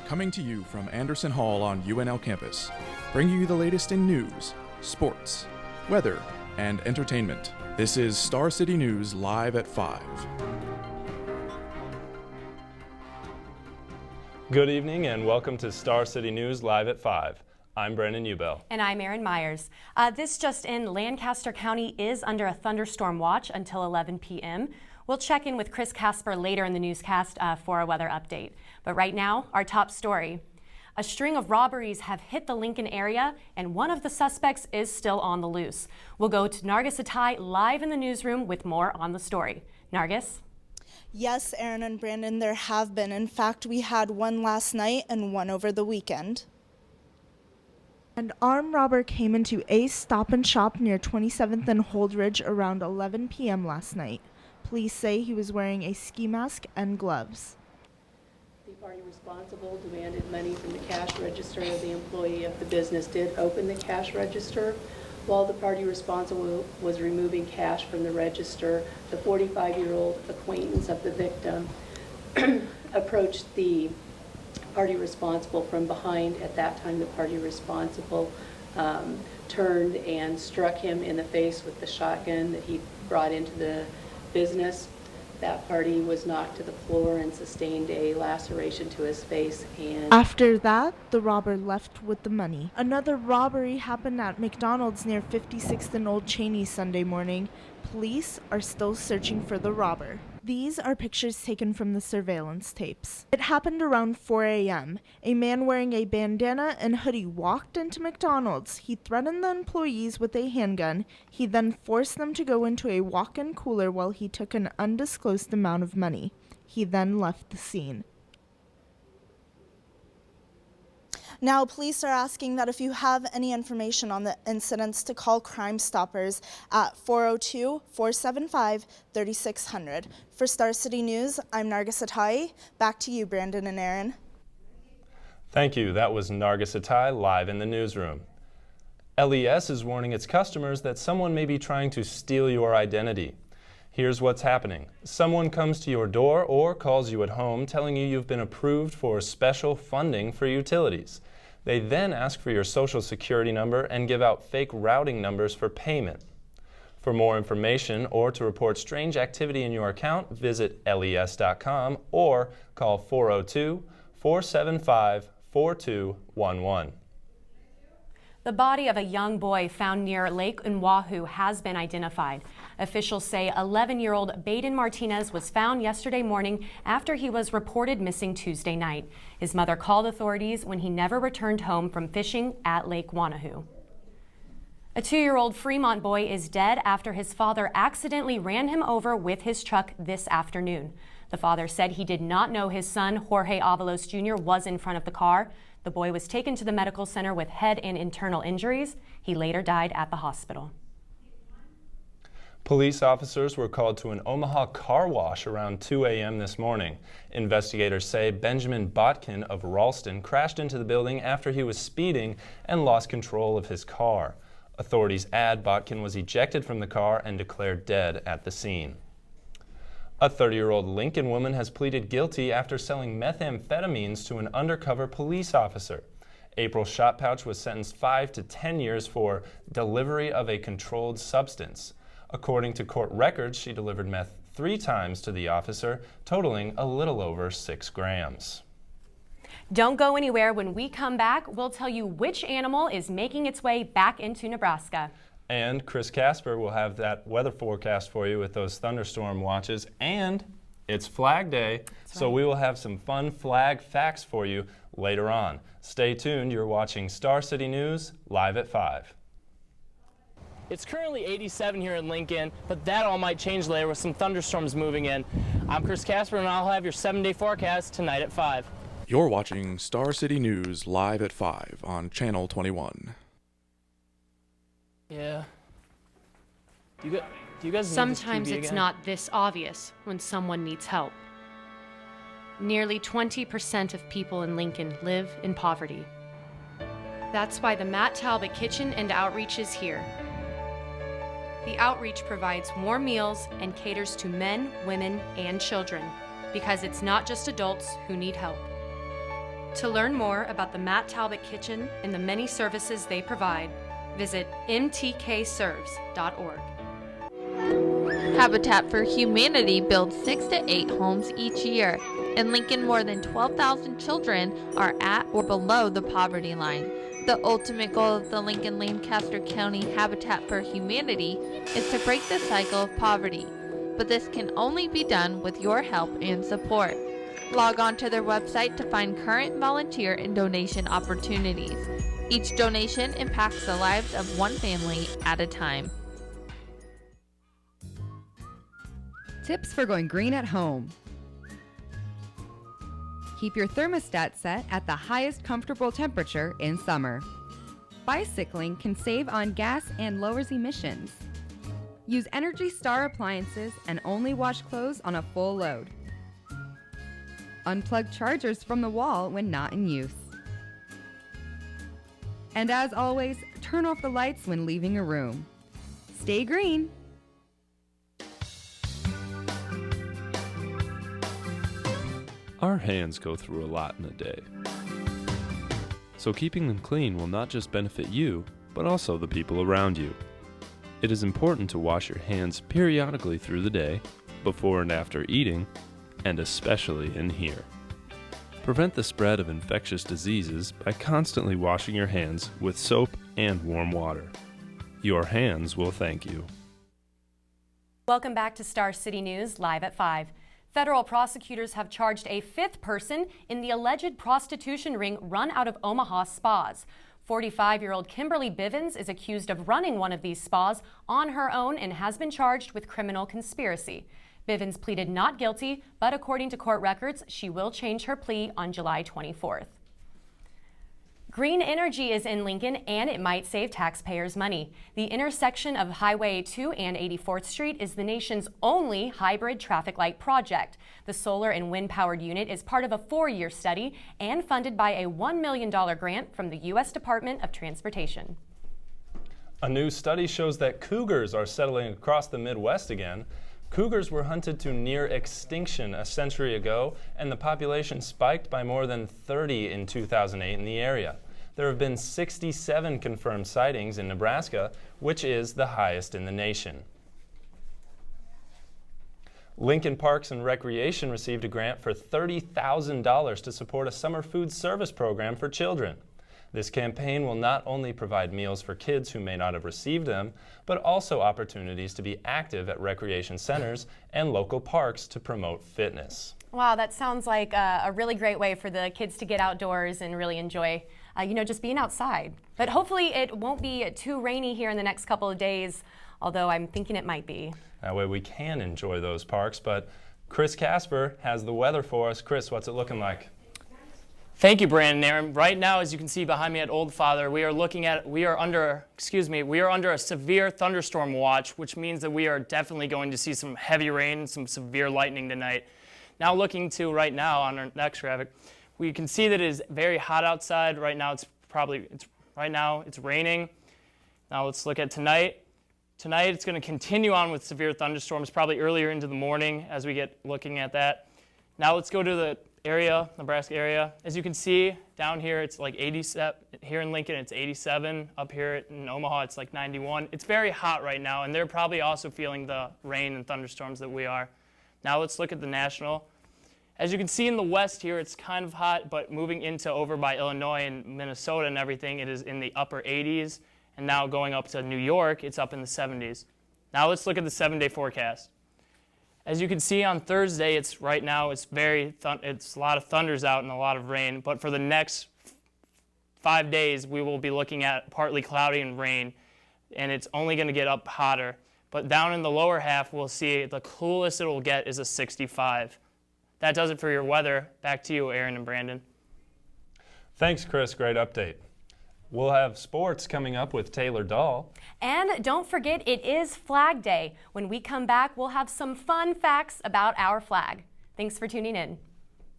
coming to you from Anderson Hall on UNL campus, bringing you the latest in news, sports, weather, and entertainment. This is Star City News live at 5. Good evening and welcome to Star City News live at 5. I'm Brandon Ubel. And I'm Erin Myers. This just in, Lancaster County is under a thunderstorm watch until 11 p.m. We'll check in with Casper later in the newscast for a weather update. But right now, our top story. A string of robberies have hit the Lincoln area, and one of the suspects is still on the loose. We'll go to Narges Attaie live in the newsroom with more on the story. Narges? Yes, Erin and Brandon, there have been. In fact, we had one last night and one over the weekend. An armed robber came into Ace Stop and Shop near 27th and Holdridge around 11 p.m. last night. Police say he was wearing a ski mask and gloves. The party responsible demanded money from the cash register. The employee of the business did open the cash register. While the party responsible was removing cash from the register, the 45-year-old acquaintance of the victim approached the party responsible from behind. At that time, the party responsible turned and struck him in the face with the shotgun that he brought into the business. That party was knocked to the floor and sustained a laceration to his face. And after that, the robber left with the money. Another robbery happened at McDonald's near 56th and Old Cheney Sunday morning. Police are still searching for the robber. These are pictures taken from the surveillance tapes. It happened around 4 a.m. A man wearing a bandana and hoodie walked into McDonald's. He threatened the employees with a handgun. He then forced them to go into a walk-in cooler while he took an undisclosed amount of money. He then left the scene. Now, police are asking that if you have any information on the incidents to call Crime Stoppers at 402-475-3600. For Star City News, I'm Narges Attaie. Back to you, Brandon and Erin. Thank you. That was Narges Attaie live in the newsroom. LES is warning its customers that someone may be trying to steal your identity. Here's what's happening. Someone comes to your door or calls you at home telling you you've been approved for special funding for utilities. They then ask for your social security number and give out fake routing numbers for payment. For more information or to report strange activity in your account, visit les.com or call 402-475-4211. The body of a young boy found near Lake Oahu has been identified. Officials say 11-year-old Baden Martinez was found yesterday morning after he was reported missing Tuesday night. His mother called authorities when he never returned home from fishing at Lake Oahu. A 2-year-old Fremont boy is dead after his father accidentally ran him over with his truck this afternoon. The father said he did not know his son, Jorge Avalos Jr., was in front of the car. The boy was taken to the medical center with head and internal injuries. He later died at the hospital. Police officers were called to an Omaha car wash around 2 a.m. this morning. Investigators say Benjamin Botkin of Ralston crashed into the building after he was speeding and lost control of his car. Authorities add Botkin was ejected from the car and declared dead at the scene. A 30-year-old Lincoln woman has pleaded guilty after selling methamphetamines to an undercover police officer. April Shotpouch was sentenced 5 to 10 years for delivery of a controlled substance. According to court records, she delivered meth 3 times to the officer, totaling a little over 6 grams. Don't go anywhere. When we come back, we'll tell you which animal is making its way back into Nebraska. And Casper will have that weather forecast for you with those thunderstorm watches. And it's Flag Day, so we will have some fun flag facts for you later on. Stay tuned. You're watching Star City News live at 5. It's currently 87 here in Lincoln, but that all might change later with some thunderstorms moving in. I'm Casper, and I'll have your 7-day forecast tonight at 5. You're watching Star City News live at 5 on Channel 21. Yeah. Do you guys Sometimes need this TV it's again? not this obvious when someone needs help. Nearly 20% of people in Lincoln live in poverty. That's why the Matt Talbot Kitchen and Outreach is here. The outreach provides warm meals and caters to men, women, and children, because it's not just adults who need help. To learn more about the Matt Talbot Kitchen and the many services they provide, visit mtkserves.org. Habitat for Humanity builds 6 to 8 homes each year. In Lincoln, more than 12,000 children are at or below the poverty line. The ultimate goal of the Lincoln-Lancaster County Habitat for Humanity is to break the cycle of poverty, but this can only be done with your help and support. Log on to their website to find current volunteer and donation opportunities. Each donation impacts the lives of one family at a time. Tips for going green at home. Keep your thermostat set at the highest comfortable temperature in summer. Bicycling can save on gas and lowers emissions. Use Energy Star appliances and only wash clothes on a full load. Unplug chargers from the wall when not in use. And as always, turn off the lights when leaving a room. Stay green! Our hands go through a lot in a day. So keeping them clean will not just benefit you, but also the people around you. It is important to wash your hands periodically through the day, before and after eating, and especially in here. Prevent the spread of infectious diseases by constantly washing your hands with soap and warm water. Your hands will thank you. Welcome back to Star City News, live at 5. Federal prosecutors have charged a 5th person in the alleged prostitution ring run out of Omaha spas. 45-year-old Kimberly Bivens is accused of running one of these spas on her own and has been charged with criminal conspiracy. Bivens pleaded not guilty, but according to court records, she will change her plea on July 24th. Green energy is in Lincoln, and it might save taxpayers money. The intersection of Highway 2 and 84th Street is the nation's only hybrid traffic light project. The solar and wind-powered unit is part of a 4-year study and funded by a $1 million grant from the U.S. Department of Transportation. A new study shows that cougars are settling across the Midwest again. Cougars were hunted to near extinction a century ago, and the population spiked by more than 30 in 2008 in the area. There have been 67 confirmed sightings in Nebraska, which is the highest in the nation. Lincoln Parks and Recreation received a grant for $30,000 to support a summer food service program for children. This campaign will not only provide meals for kids who may not have received them, but also opportunities to be active at recreation centers and local parks to promote fitness. Wow, that sounds like a really great way for the kids to get outdoors and really enjoy, just being outside. But hopefully it won't be too rainy here in the next couple of days, although I'm thinking it might be. That way we can enjoy those parks, but Chris Casper has the weather for us. Chris, what's it looking like? Thank you, Brandon and Erin. Right now, as you can see behind me at Old Father, we are under a severe thunderstorm watch, which means that we are definitely going to see some heavy rain, some severe lightning tonight. Now looking to right now on our next graphic, we can see that it is very hot outside. Right now it's raining. Now let's look at tonight. Tonight it's going to continue on with severe thunderstorms, probably earlier into the morning as we get looking at that. Now let's go to the area, Nebraska area. As you can see down here, it's like 87. Here in Lincoln, it's 87. Up here in Omaha, it's like 91. It's very hot right now, and they're probably also feeling the rain and thunderstorms that we are. Now let's look at the national. As you can see in the west here, it's kind of hot, but moving into over by Illinois and Minnesota and everything, it is in the upper 80s. And now going up to New York, it's up in the 70s. Now let's look at the 7-day forecast. As you can see on Thursday, it's right now it's a lot of thunders out and a lot of rain. But for the next 5 days, we will be looking at partly cloudy and rain, and it's only going to get up hotter. But down in the lower half, we'll see the coolest it will get is a 65. That does it for your weather. Back to you, Erin and Brandon. Thanks, Chris. Great update. We'll have sports coming up with Taylor Dahl. And don't forget, it is Flag Day. When we come back, we'll have some fun facts about our flag. Thanks for tuning in.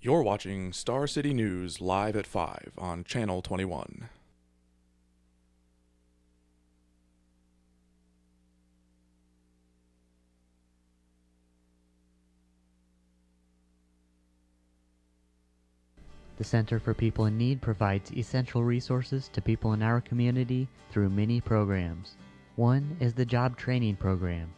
You're watching Star City News live at 5 on Channel 21. The Center for People in Need provides essential resources to people in our community through many programs. One is the Job Training Program.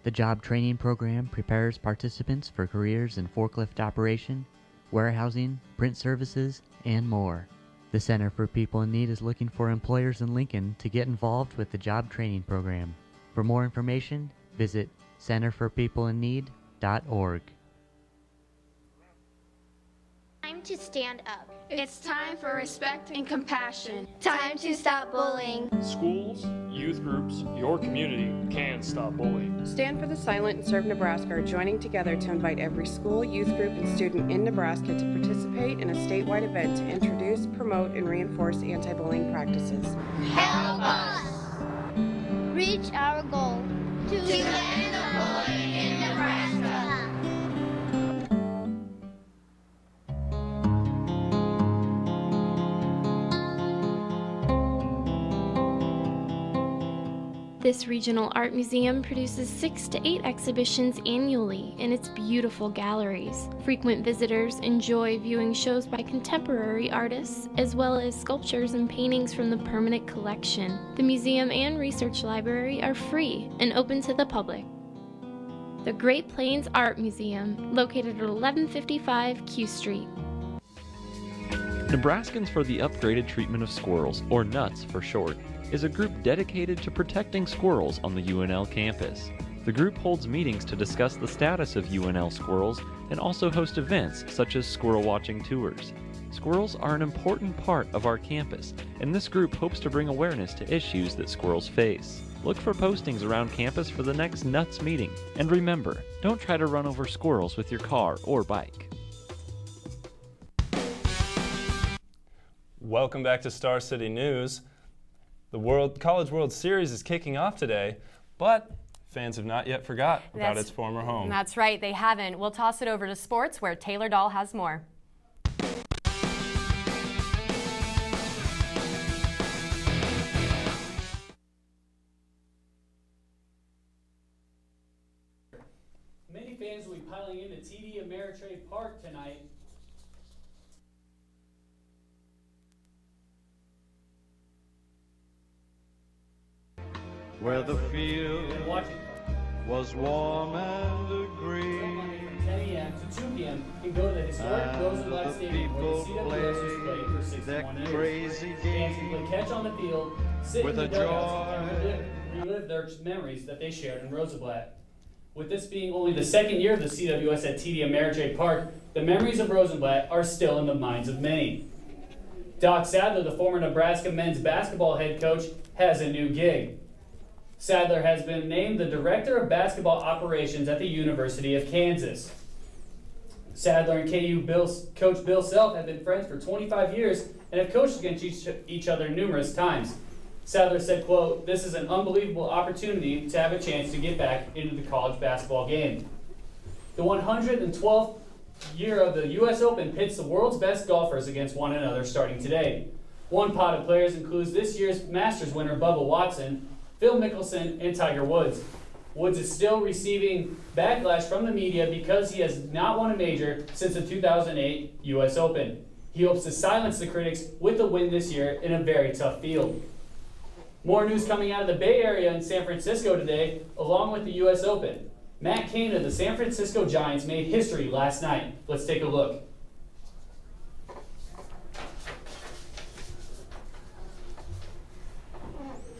The Job Training Program prepares participants for careers in forklift operation, warehousing, print services, and more. The Center for People in Need is looking for employers in Lincoln to get involved with the Job Training Program. For more information, visit centerforpeopleinneed.org. Time to stand up. It's time for respect and compassion. Time to stop bullying. Schools, youth groups, your community can stop bullying. Stand for the Silent and Serve Nebraska are joining together to invite every school, youth group, and student in Nebraska to participate in a statewide event to introduce, promote, and reinforce anti-bullying practices. Help us reach our goal to end the bullying in Nebraska. This regional art museum produces 6 to 8 exhibitions annually in its beautiful galleries. Frequent visitors enjoy viewing shows by contemporary artists, as well as sculptures and paintings from the permanent collection. The museum and research library are free and open to the public. The Great Plains Art Museum, located at 1155 Q Street. Nebraskans for the Upgraded Treatment of Squirrels, or NUTS for short, is a group dedicated to protecting squirrels on the UNL campus. The group holds meetings to discuss the status of UNL squirrels and also host events such as squirrel watching tours. Squirrels are an important part of our campus, and this group hopes to bring awareness to issues that squirrels face. Look for postings around campus for the next NUTS meeting, and remember, don't try to run over squirrels with your car or bike. Welcome back to Star City News. The College World Series is kicking off today, but fans have not yet forgot about its former home. That's right, they haven't. We'll toss it over to sports, where Taylor Dahl has more. Many fans will be piling into TD Ameritrade Park tonight. Where the field was warm and green, from 10 a.m. to 2 p.m. and go to the historic Rosenblatt Stadium where the CWS was played for 61 years. Fans can play catch on the field, sit in the dugouts, and relive their memories that they shared in Rosenblatt. With this being only the second year of the CWS at TD Ameritrade Park, the memories of Rosenblatt are still in the minds of many. Doc Sadler, the former Nebraska men's basketball head coach, has a new gig. Sadler has been named the Director of Basketball Operations at the University of Kansas. Sadler and KU coach Bill Self have been friends for 25 years and have coached against each other numerous times. Sadler said, quote, "This is an unbelievable opportunity to have a chance to get back into the college basketball game." The 112th year of the U.S. Open pits the world's best golfers against one another starting today. One pot of players includes this year's Masters winner Bubba Watson, Phil Mickelson, and Tiger Woods. Woods is still receiving backlash from the media because he has not won a major since the 2008 U.S. Open. He hopes to silence the critics with the win this year in a very tough field. More news coming out of the Bay Area in San Francisco today, along with the U.S. Open. Matt Cain of the San Francisco Giants made history last night. Let's take a look.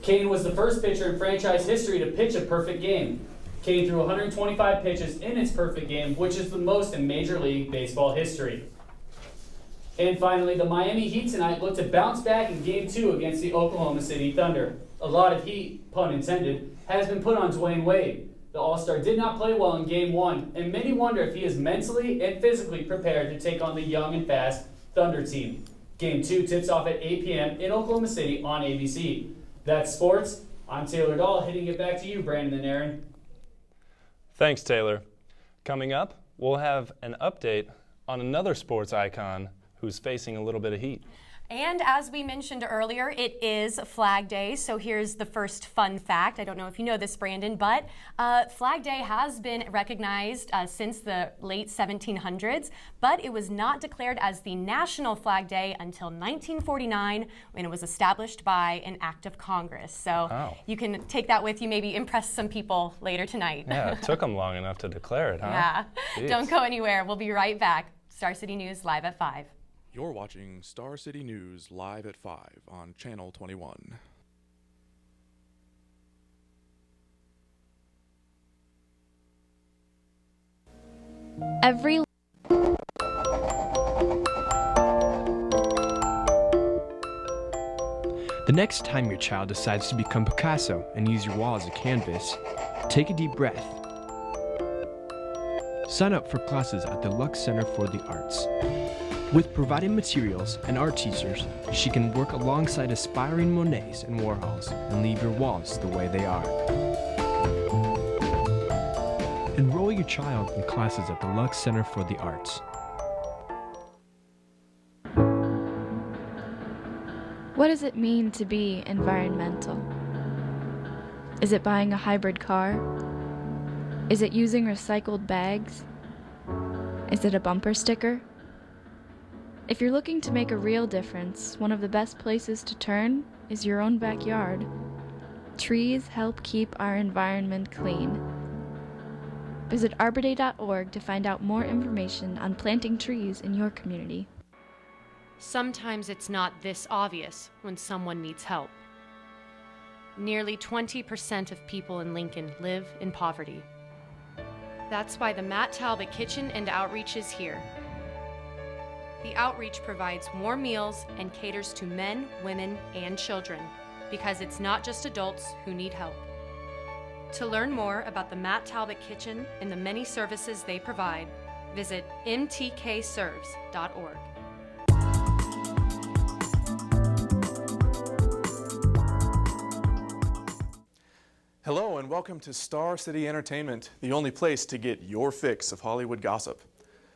Cain was the first pitcher in franchise history to pitch a perfect game. Cain threw 125 pitches in his perfect game, which is the most in Major League Baseball history. And finally, the Miami Heat tonight look to bounce back in Game 2 against the Oklahoma City Thunder. A lot of heat, pun intended, has been put on Dwayne Wade. The All-Star did not play well in Game 1, and many wonder if he is mentally and physically prepared to take on the young and fast Thunder team. Game 2 tips off at 8 p.m. in Oklahoma City on ABC. That's sports. I'm Taylor Dahl, hitting it back to you, Brandon and Erin. Thanks, Taylor. Coming up, we'll have an update on another sports icon who's facing a little bit of heat. And as we mentioned earlier, it is Flag Day, so here's the first fun fact. I don't know if you know this, Brandon, but Flag Day has been recognized since the late 1700s, but it was not declared as the National Flag Day until 1949 when it was established by an act of Congress. So you can take that with you, maybe impress some people later tonight. Yeah, it took them long enough to declare it, huh? Yeah. Jeez. Don't go anywhere. We'll be right back. Star City News live at 5. You're watching Star City News live at 5 on Channel 21. Every The next time your child decides to become Picasso and use your wall as a canvas, take a deep breath. Sign up for classes at the Lux Center for the Arts. With provided materials and art teachers, she can work alongside aspiring Monets and Warhols and leave your walls the way they are. Enroll your child in classes at the Lux Center for the Arts. What does it mean to be environmental? Is it buying a hybrid car? Is it using recycled bags? Is it a bumper sticker? If you're looking to make a real difference, one of the best places to turn is your own backyard. Trees help keep our environment clean. Visit arborday.org to find out more information on planting trees in your community. Sometimes it's not this obvious when someone needs help. Nearly 20% of people in Lincoln live in poverty. That's why the Matt Talbot Kitchen and Outreach is here. The Outreach provides warm meals and caters to men, women, and children, because it's not just adults who need help. To learn more about the Matt Talbot Kitchen and the many services they provide, visit mtkserves.org. Hello and welcome to Star City Entertainment, the only place to get your fix of Hollywood gossip.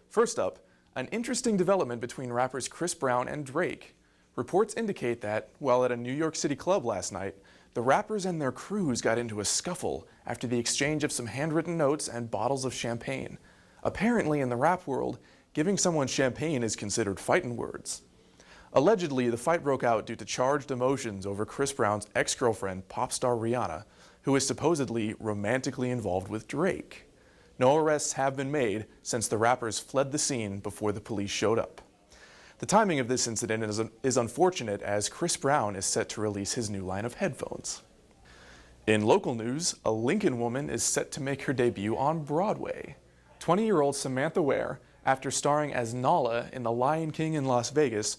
First up, an interesting development between rappers Chris Brown and Drake. Reports indicate that, while at a New York City club last night, the rappers and their crews got into a scuffle after the exchange of some handwritten notes and bottles of champagne. Apparently, in the rap world, giving someone champagne is considered fighting words. Allegedly, the fight broke out due to charged emotions over Chris Brown's ex-girlfriend, pop star Rihanna, who is supposedly romantically involved with Drake. No arrests have been made since the rappers fled the scene before the police showed up. The timing of this incident is unfortunate, as Chris Brown is set to release his new line of headphones. In local news, a Lincoln woman is set to make her debut on Broadway. 20-year-old Samantha Ware, after starring as Nala in The Lion King in Las Vegas,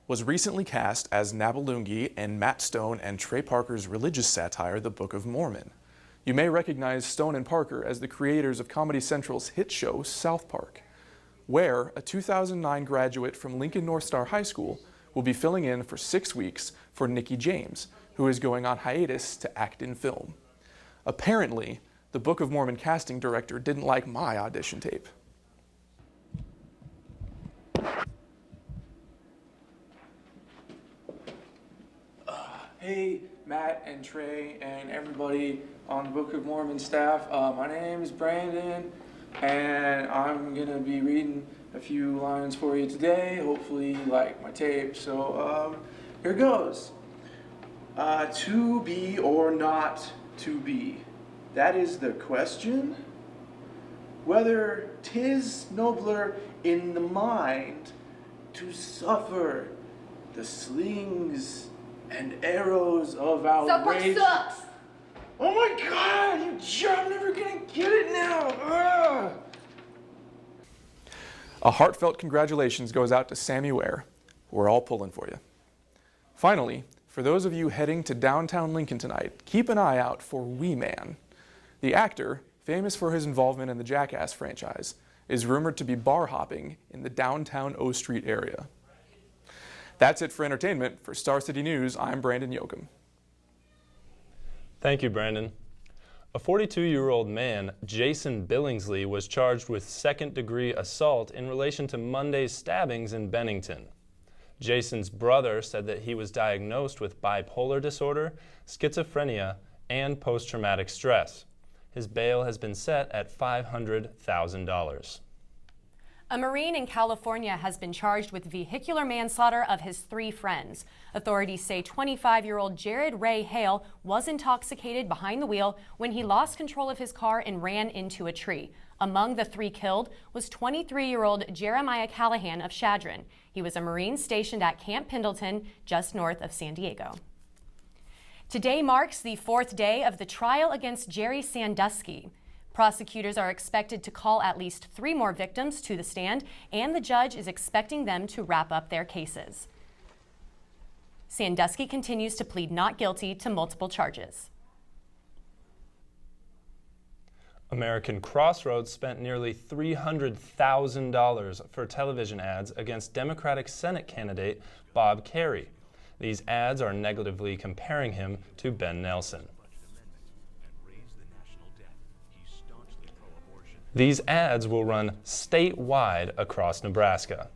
was recently cast as Nabelungi in Matt Stone and Trey Parker's religious satire, The Book of Mormon. You may recognize Stone and Parker as the creators of Comedy Central's hit show, South Park. Ware, a 2009 graduate from Lincoln North Star High School, will be filling in for 6 weeks for Nikki James, who is going on hiatus to act in film. Apparently, the Book of Mormon casting director didn't like my audition tape. Hey, Matt and Trey and everybody on the Book of Mormon staff. My name is Brandon, and I'm going to be reading a few lines for you today. Hopefully you like my tape. So here goes. To be or not to be? That is the question. Whether 'tis nobler in the mind to suffer the slings and arrows of outrage. Sucks! Oh my God, you jerk, I'm never gonna get it now. Ugh. A heartfelt congratulations goes out to Sammy Ware. We're all pulling for you. Finally, for those of you heading to downtown Lincoln tonight, keep an eye out for Wee Man. The actor, famous for his involvement in the Jackass franchise, is rumored to be bar hopping in the downtown O Street area. That's it for entertainment. For Star City News, I'm Brandon Jochum. Thank you, Brandon. A 42-year-old man, Jason Billingsley, was charged with second-degree assault in relation to Monday's stabbings in Bennington. Jason's brother said that he was diagnosed with bipolar disorder, schizophrenia, and post-traumatic stress. His bail has been set at $500,000. A Marine in California has been charged with vehicular manslaughter of his 3 friends. Authorities say 25-year-old Jared Ray Hale was intoxicated behind the wheel when he lost control of his car and ran into a tree. Among the 3 killed was 23-year-old Jeremiah Callahan of Chadron. He was a Marine stationed at Camp Pendleton, just north of San Diego. Today marks the 4th day of the trial against Jerry Sandusky. Prosecutors are expected to call at least 3 more victims to the stand, and the judge is expecting them to wrap up their cases. Sandusky continues to plead not guilty to multiple charges. American Crossroads spent nearly $300,000 for television ads against Democratic Senate candidate Bob Kerrey. These ads are negatively comparing him to Ben Nelson. These ads will run statewide across Nebraska.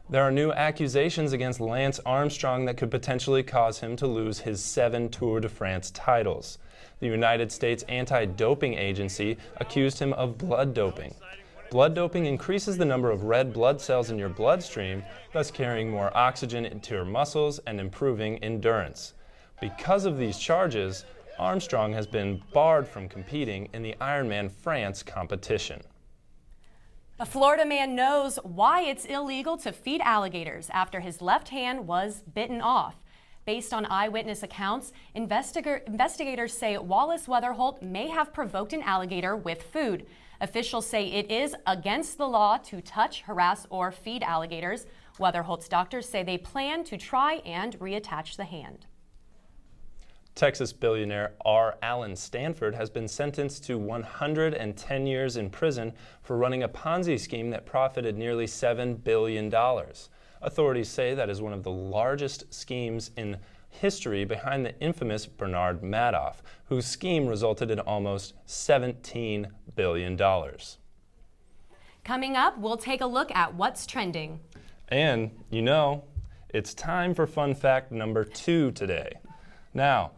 There are new accusations against Lance Armstrong that could potentially cause him to lose his 7 Tour de France titles. The United States Anti-Doping Agency accused him of blood doping. Blood doping increases the number of red blood cells in your bloodstream, thus carrying more oxygen into your muscles and improving endurance. Because of these charges, Armstrong has been barred from competing in the Ironman France competition. A Florida man knows why it's illegal to feed alligators after his left hand was bitten off. Based on eyewitness accounts, investigators say Wallace Weatherholt may have provoked an alligator with food. Officials say it is against the law to touch, harass, or feed alligators. Weatherholt's doctors say they plan to try and reattach the hand. Texas billionaire R. Allen Stanford has been sentenced to 110 years in prison for running a Ponzi scheme that profited nearly $7 billion. Authorities say that is one of the largest schemes in history behind the infamous Bernard Madoff, whose scheme resulted in almost $17 billion. Coming up, we'll take a look at what's trending. And, you know, it's time for fun fact number 2 today. Now,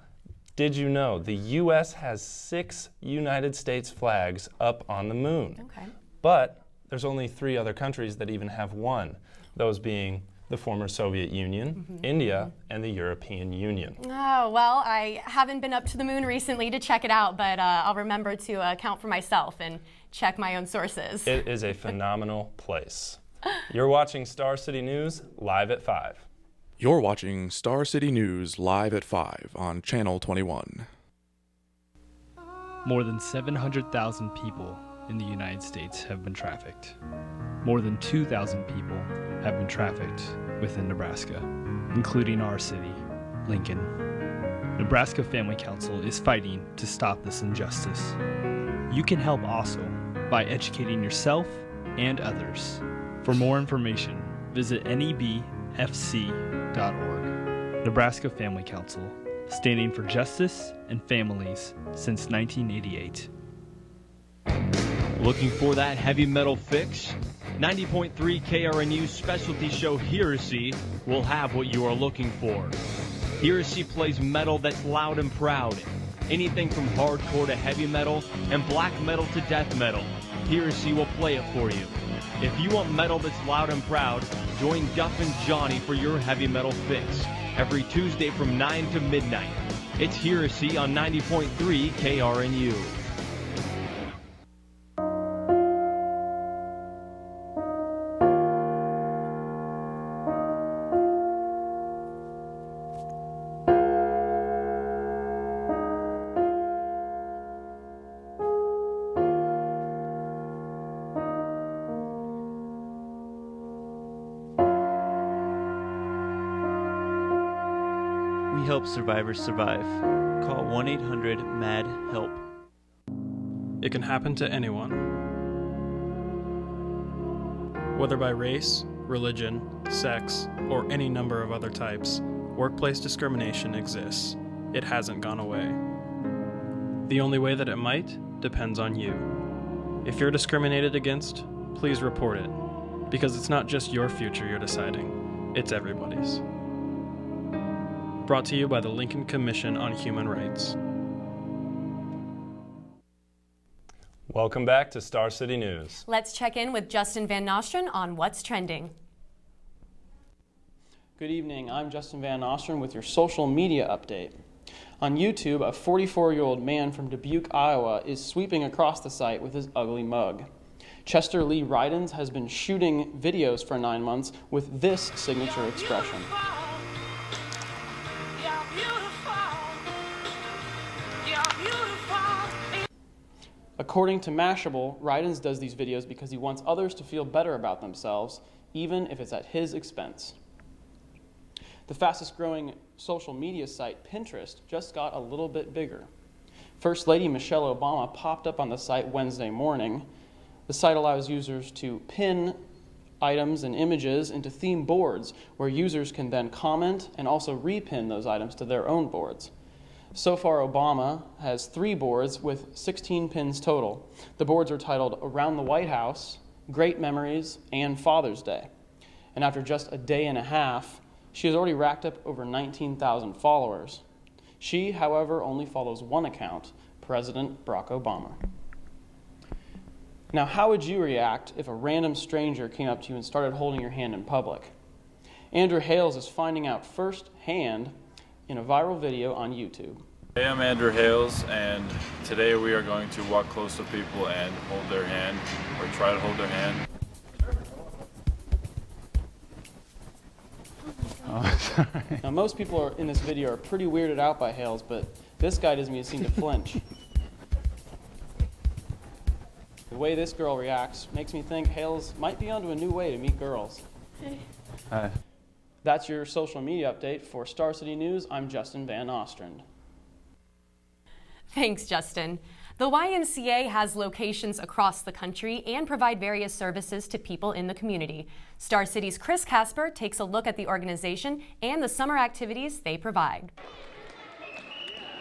did you know the U.S. has 6 United States flags up on the moon? Okay. But there's only 3 other countries that even have one, those being the former Soviet Union, India, and the European Union. Oh, well, I haven't been up to the moon recently to check it out, but I'll remember to count for myself and check my own sources. It is a phenomenal place. You're watching Star City News live at 5. You're watching Star City News live at 5 on Channel 21. More than 700,000 people in the United States have been trafficked. More than 2,000 people have been trafficked within Nebraska, including our city, Lincoln. Nebraska Family Council is fighting to stop this injustice. You can help also by educating yourself and others. For more information, visit nebfc.org. Nebraska Family Council, standing for justice and families since 1988. Looking for that heavy metal fix? 90.3 KRNU's specialty show Heresy will have what you are looking for. Heresy plays metal that's loud and proud. Anything from hardcore to heavy metal and black metal to death metal, Heresy will play it for you. If you want metal that's loud and proud, join Duff and Johnny for your heavy metal fix every Tuesday from 9 to midnight. It's Heresy on 90.3 KRNU. We help survivors survive. Call 1-800-MAD-HELP. It can happen to anyone. Whether by race, religion, sex, or any number of other types, workplace discrimination exists. It hasn't gone away. The only way that it might depends on you. If you're discriminated against, please report it, because it's not just your future you're deciding. it's everybody's. Brought to you by the Lincoln Commission on Human Rights. Welcome back to Star City News. Let's check in with Justin Van Nostrand on what's trending. Good evening, I'm Justin Van Nostrand with your social media update. On YouTube, a 44-year-old man from Dubuque, Iowa is sweeping across the site with his ugly mug. Chester Lee Rydens has been shooting videos for 9 months with this signature expression. According to Mashable, Rydens does these videos because he wants others to feel better about themselves, even if it's at his expense. The fastest growing social media site, Pinterest, just got a little bit bigger. First Lady Michelle Obama popped up on the site Wednesday morning. The site allows users to pin items and images into theme boards where users can then comment and also repin those items to their own boards. So far, Obama has 3 boards with 16 pins total. The boards are titled Around the White House, Great Memories, and Father's Day. And after just a day and a half, she has already racked up over 19,000 followers. She, however, only follows one account, President Barack Obama. Now, how would you react if a random stranger came up to you and started holding your hand in public? Andrew Hales is finding out firsthand in a viral video on YouTube. Hey, I'm Andrew Hales, and today we are going to walk close to people and hold their hand, or try to hold their hand. Oh, sorry. Now, most people in this video are pretty weirded out by Hales, but this guy doesn't even seem to flinch. The way this girl reacts makes me think Hales might be onto a new way to meet girls. Hey. Hi. That's your social media update. For Star City News, I'm Justin Van Nostrand. Thanks, Justin. The YMCA has locations across the country and provide various services to people in the community. Star City's Chris Casper takes a look at the organization and the summer activities they provide.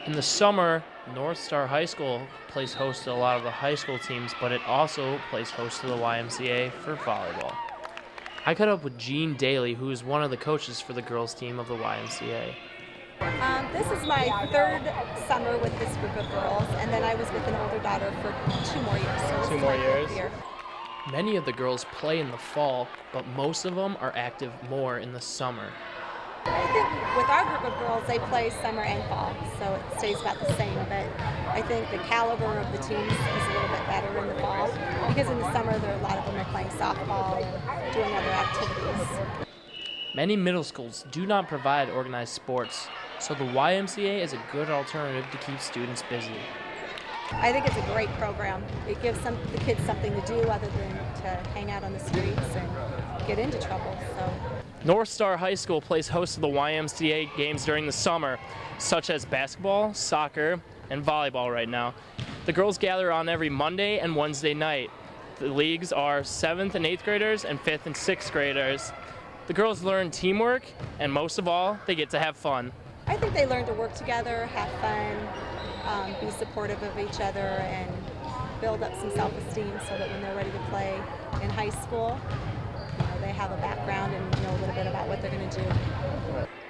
In the summer, North Star High School plays host to a lot of the high school teams, but it also plays host to the YMCA for volleyball. I caught up with Jean Daly, who is one of the coaches for the girls team of the YMCA. This is my 3rd summer with this group of girls, and then I was with an older daughter for 2 more years. So 2 more years? Many of the girls play in the fall, but most of them are active more in the summer. I think with our group of girls, they play summer and fall, so it stays about the same, but I think the caliber of the teams is a little bit better in the fall, because in the summer, a lot of them are playing softball and doing other activities. Many middle schools do not provide organized sports, so the YMCA is a good alternative to keep students busy. I think it's a great program. It gives the kids something to do other than to hang out on the streets and get into trouble. So. North Star High School plays host to the YMCA games during the summer, such as basketball, soccer, and volleyball right now. The girls gather on every Monday and Wednesday night. The leagues are 7th and 8th graders and 5th and 6th graders. The girls learn teamwork, and most of all, they get to have fun. I think they learn to work together, have fun, be supportive of each other, and build up some self-esteem so that when they're ready to play in high school, they have a background and know a little bit about what they're going to do.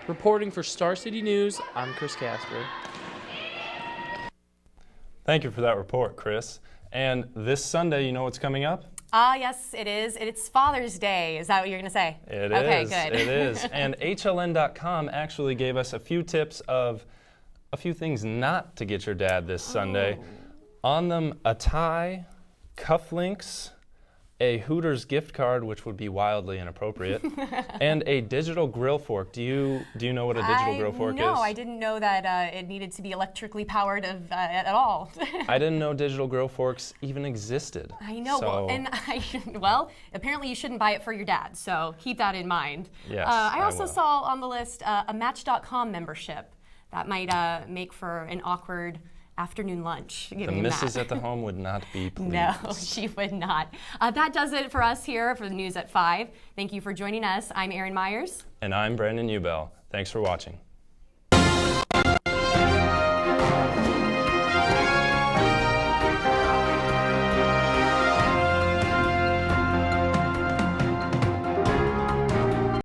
Reporting for Star City News, I'm Chris Casper. Thank you for that report, Chris. And this Sunday, you know what's coming up? Yes, it is. It's Father's Day. Is that what you're going to say? It okay, is. Good. It is. And HLN.com actually gave us a few tips of a few things not to get your dad this Sunday. On them, a tie, cufflinks, a Hooters gift card, which would be wildly inappropriate, and a digital grill fork. Do you know what a digital grill fork is? No, I didn't know that it needed to be electrically powered at all. I didn't know digital grill forks even existed. I know, So. well, apparently you shouldn't buy it for your dad, so keep that in mind. Yes, I also will. saw on the list a Match.com membership. That might make for an awkward afternoon lunch. The missus at the home would not be pleased. No, she would not. That does it for us here for the News at 5. Thank you for joining us. I'm Erin Myers. And I'm Brandon Ubel. Thanks for watching.